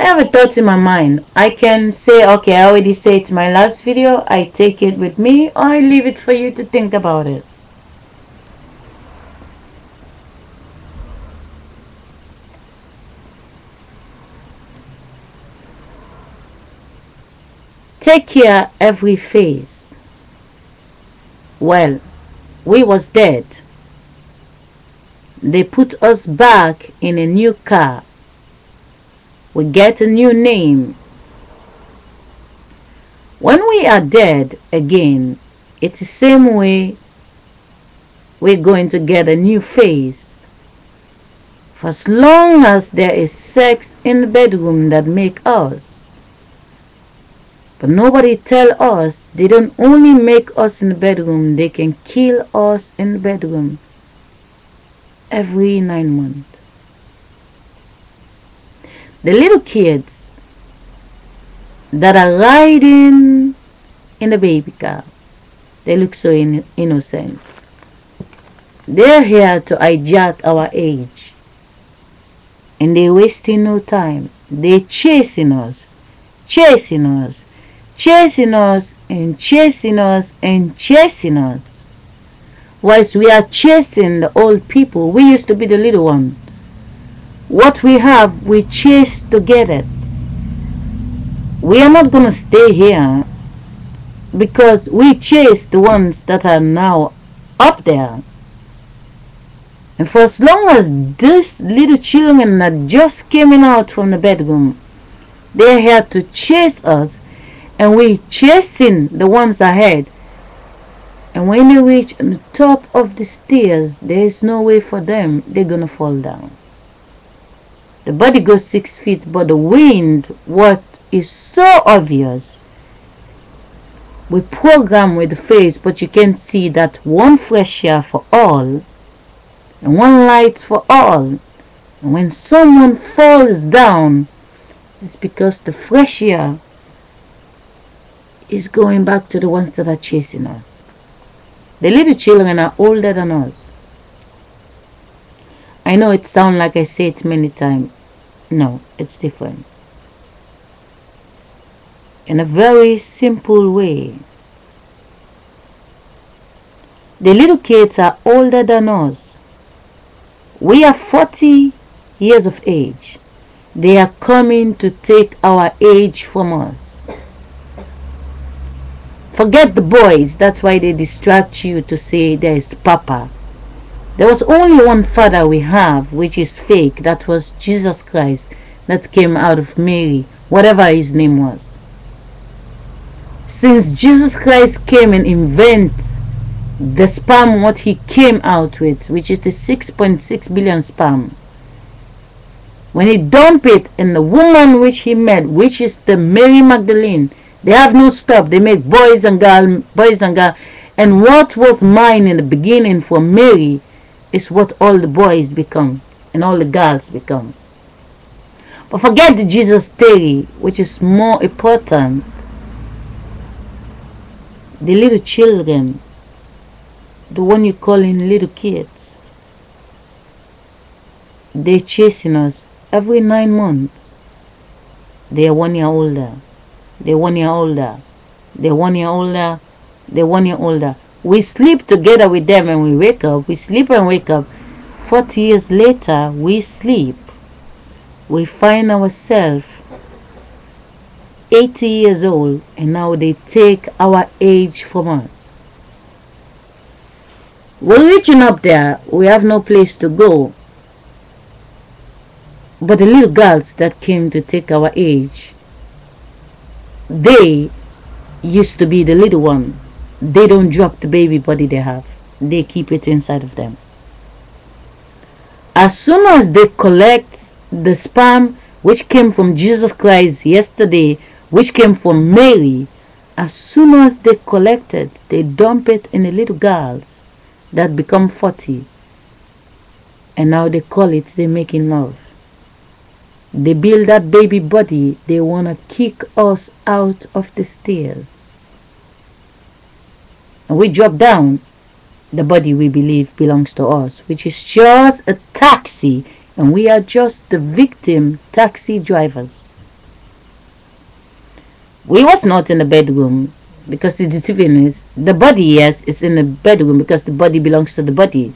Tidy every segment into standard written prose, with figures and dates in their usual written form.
have a thought in my mind. I can say, okay, I already said it in my last video. I take it with me, or I leave it for you to think about it. Take care every phase. Well, we was dead. They put us back in a new car. We get a new name. When we are dead again, it's the same way we're going to get a new face. For as long as there is sex in the bedroom that make us. But nobody tell us they don't only make us in the bedroom, they can kill us in the bedroom every 9 months. The little kids that are riding in the baby car, they look so innocent. They're here to hijack our age. And they're wasting no time. They're chasing us, chasing us, chasing us, and chasing us, and chasing us. Whilst we are chasing the old people, we used to be the little one. What we have, we chase to get it. We are not going to stay here because we chase the ones that are now up there. And for as long as these little children that just came out from the bedroom, they're here to chase us, and we're chasing the ones ahead. And when they reach the top of the stairs, there's no way for them. They're going to fall down. The body goes 6 feet, but the wind, what is so obvious, we program with the face, but you can see that one fresh air for all, and one light for all. And when someone falls down, it's because the fresh air is going back to the ones that are chasing us. The little children are older than us. I know it sounds like I say it many times. No, it's different. In a very simple way. The little kids are older than us. We are 40 years of age. They are coming to take our age from us. Forget the boys. That's why they distract you to say there is Papa. There was only one father we have, which is fake. That was Jesus Christ, that came out of Mary, whatever his name was. Since Jesus Christ came and invented the sperm, what he came out with, which is the 6.6 billion sperm, when he dumped it in the woman which he met, which is the Mary Magdalene, they have no stop. They make boys and girls, boys and girls. And what was mine in the beginning for Mary is what all the boys become and all the girls become. But forget the Jesus theory, which is more important. The little children, the one you call in little kids, they're chasing us every 9 months. They are 1 year older. They're 1 year older. They're 1 year older. They're 1 year older. We sleep together with them and we wake up. We sleep and wake up. 40 years later, we sleep. We find ourselves 80 years old, and now they take our age from us. We're reaching up there. We have no place to go. But the little girls that came to take our age, they used to be the little one. They don't drop the baby body they have. They keep it inside of them. As soon as they collect the sperm which came from Jesus Christ yesterday, which came from Mary, as soon as they collect it, they dump it in the little girls that become 40. And now they call it they're making love. They build that baby body. They want to kick us out of the stairs. And we drop down. The body we believe belongs to us, which is just a taxi. And we are just the victim taxi drivers. We was not in the bedroom because the deceiving is the body, yes, is in the bedroom because the body belongs to the body.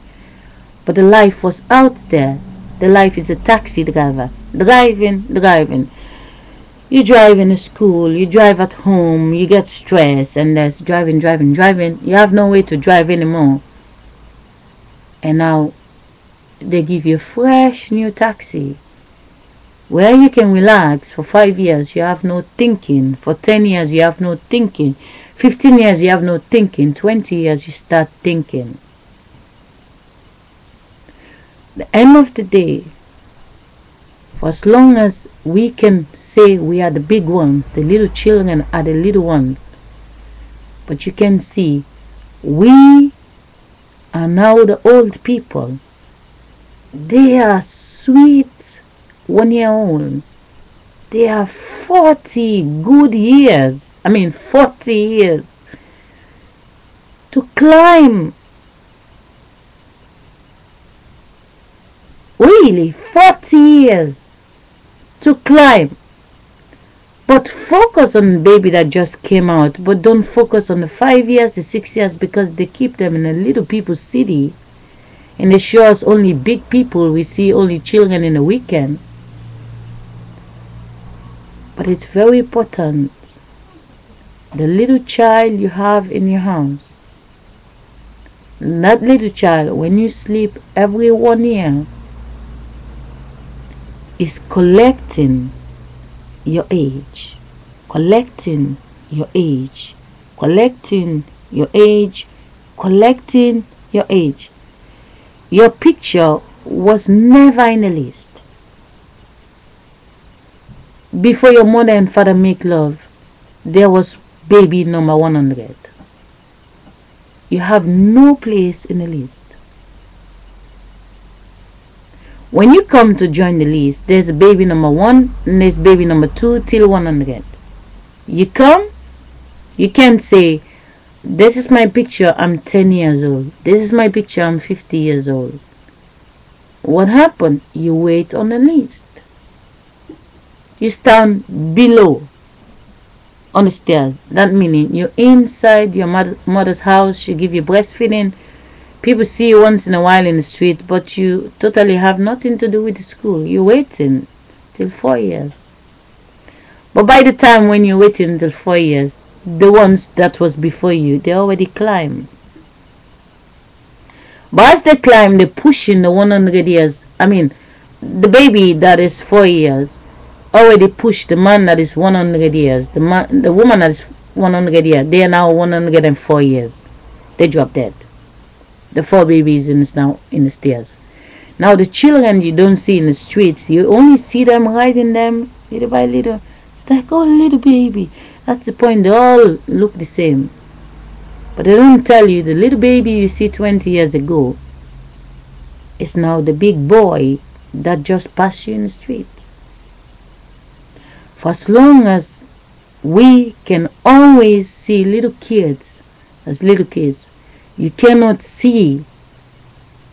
But the life was out there. The life is a taxi driver. Driving. You drive in a school, you drive at home, you get stressed, and there's driving. You have no way to drive anymore. And now they give you a fresh new taxi where you can relax. For 5 years you have no thinking, for 10 years you have no thinking, 15 years you have no thinking, 20 years you start thinking. The end of the day, for as long as we can say we are the big ones, the little children are the little ones, but you can see we are now the old people. They are sweet 1 year old. They are 40 good years. 40 years to climb. Really, 40 years to climb. But focus on the baby that just came out. But don't focus on the 5 years, the 6 years, because they keep them in a little people's city. And they show us only big people. We see only children in the weekend. But it's very important. The little child you have in your house. That little child, when you sleep every 1 year, is collecting your age. Collecting your age. Collecting your age. Collecting your age. Your picture was never in the list. Before your mother and father make love, there was baby number 100. You have no place in the list. When you come to join the list, there's a baby number 1 and there's baby number 2 till 100. You come, you can't say, this is my picture, I'm 10 years old. This is my picture, I'm 50 years old. What happened? You wait on the list. You stand below on the stairs. That meaning you're inside your mother's house. She give you breastfeeding. People see you once in a while in the street, but you totally have nothing to do with the school. You're waiting till 4 years. But by the time when you're waiting till 4 years, the ones that was before you, they already climb. But as they climb, they're pushing the 100 years. The baby that is 4 years already pushed the man that is 100 years. The woman that is 100 years. They are now 104 years. They drop dead. The 4 babies is now in the stairs. Now the children you don't see in the streets, you only see them riding them little by little. It's like, oh, little baby. That's the point. They all look the same. But they don't tell you the little baby you see 20 years ago is now the big boy that just passed you in the street. For as long as we can always see little kids as little kids, you cannot see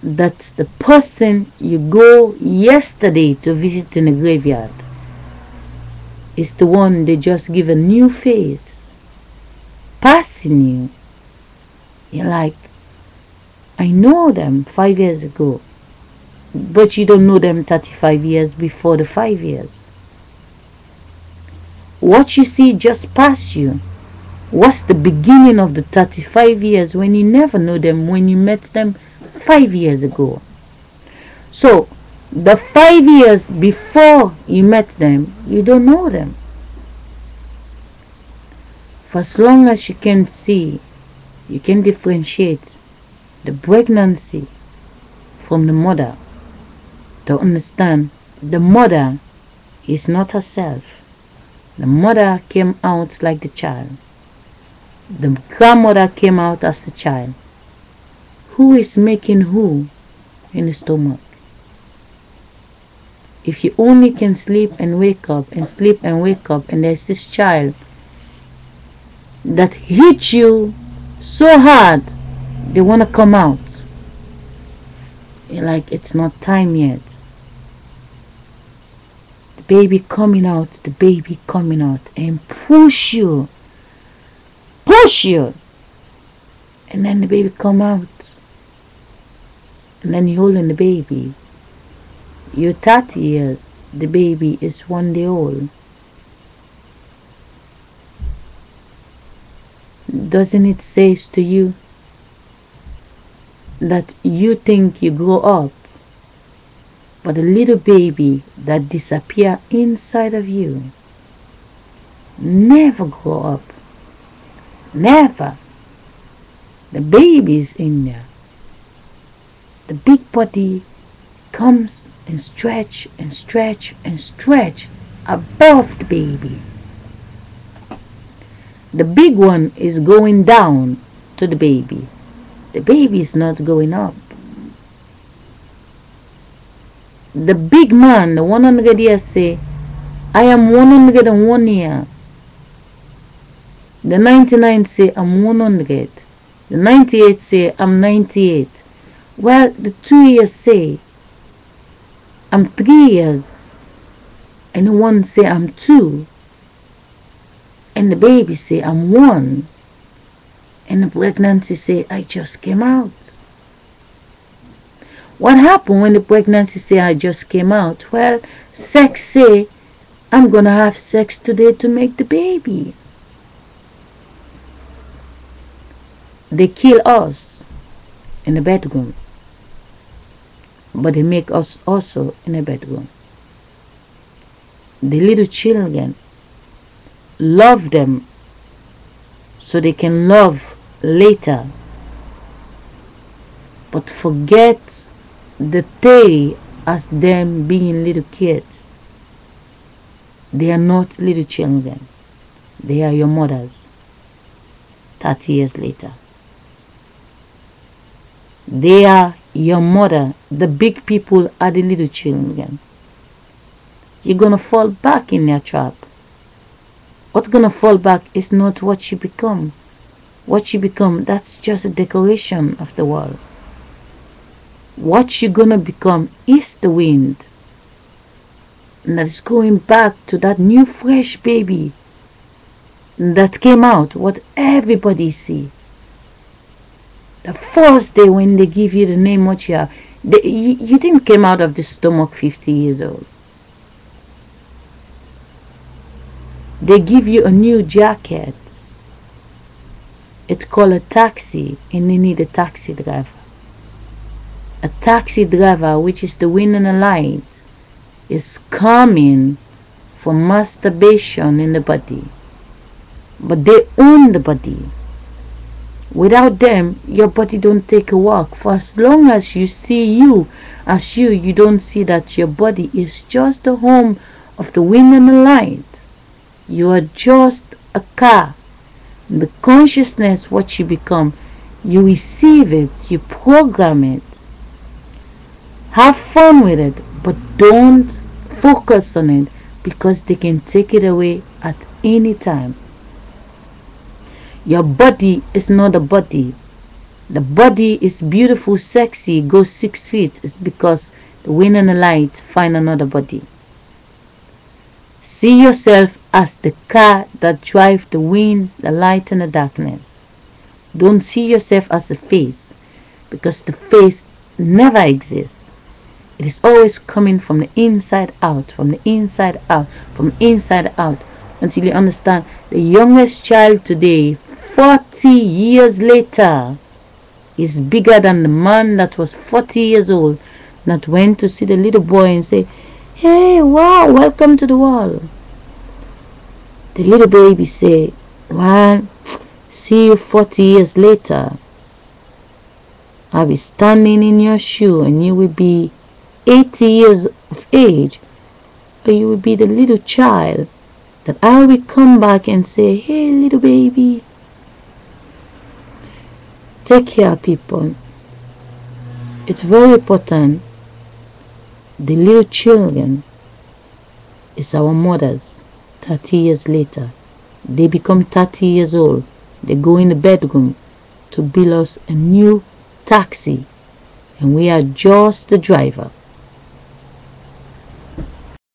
that the person you go yesterday to visit in the graveyard is the one they just give a new face, passing you. You're like, I know them 5 years ago, but you don't know them 35 years before the 5 years. What you see just past you was the beginning of the 35 years when you never know them, when you met them 5 years ago. So, the 5 years before you met them, you don't know them. For as long as you can see, you can differentiate the pregnancy from the mother, to understand the mother is not herself. The mother came out like the child. The grandmother came out as the child. Who is making who in the stomach? If you only can sleep and wake up and sleep and wake up, and there's this child that hit you so hard, they want to come out. You're like, it's not time yet. The baby coming out, and push you, and then the baby come out, and then you holding the baby. You're 30 years, the baby is 1 day old. Doesn't it say to you that you think you grow up, but a little baby that disappear inside of you never grow up? Never. The baby is in there. The big body comes and stretch above the baby. The big one is going down to the baby. The baby is not going up. The big man, the 100 years, say, I am 101 year. The 99 say, I'm 100. The 98 say, I'm 98. Well, the 2 years say, I'm 3 years. And the one say, I'm 2. And the baby say, I'm 1. And the pregnancy say, I just came out. What happened when the pregnancy say, I just came out? Well, sex say, I'm gonna have sex today to make the baby. They kill us in the bedroom, but they make us also in a bedroom. The little children, love them so they can love later, but forget the day as them being little kids. They are not little children. They are your mothers 30 years later. They are your mother. The big people are the little children. You're gonna fall back in their trap. What's gonna fall back is not what you become. What you become, that's just a decoration of the world. What you're gonna become is the wind. And that's going back to that new fresh baby that came out, what everybody see. The first day when they give you the name what you are, you didn't come out of the stomach 50 years old. They give you a new jacket. It's called a taxi, and they need a taxi driver. A taxi driver, which is the wind and the light, is coming for masturbation in the body. But they own the body. Without them, your body don't take a walk. For as long as you see you as you don't see that your body is just the home of the wind and the light. You are just a car. The consciousness, what you become, you receive it, you program it. Have fun with it, but don't focus on it, because they can take it away at any time. Your body is not a body. The body is beautiful, sexy, goes 6 feet. It's because the wind and the light find another body. See yourself as the car that drives the wind, the light, and the darkness. Don't see yourself as a face, because the face never exists. It is always coming from the inside out, from the inside out, from the inside out, until you understand the youngest child today, 40 years later, is bigger than the man that was 40 years old, that went to see the little boy and say, hey, wow, welcome to the world. The little baby say, well, see you 40 years later. I'll be standing in your shoe and you will be 80 years of age, or you will be the little child that I will come back and say, hey, little baby. Take care, people. It's very important. The little children is our mothers. 30 years later, they become 30 years old. They go in the bedroom to build us a new taxi, and we are just the driver.